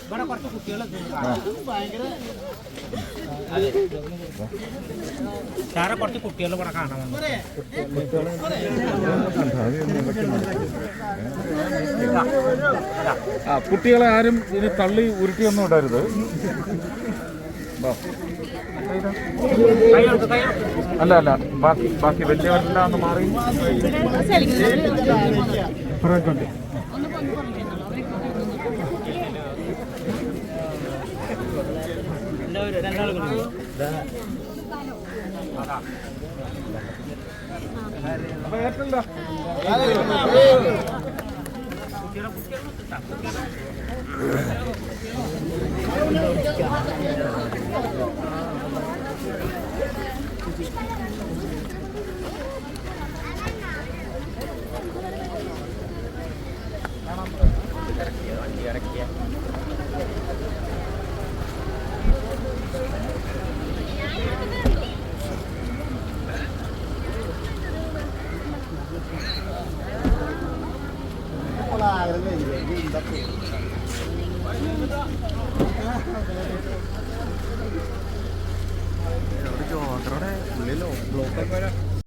ഇവിടെ കുറച്ച് കുട്ടികളൊക്കെ ഭയങ്കര സാറെ കുറച്ച് കുട്ടികൾ ഇവിടെ കാണാൻ കുട്ടികളെ ആരും ഇനി തള്ളി ഉരുട്ടിയൊന്നും ഇടരുത്. അല്ല അല്ല ബാക്കി വലിയവരെല്ലാം ഒന്ന് മാറി ഉള്ളിലോ ബ്ലോക്കൊക്കെ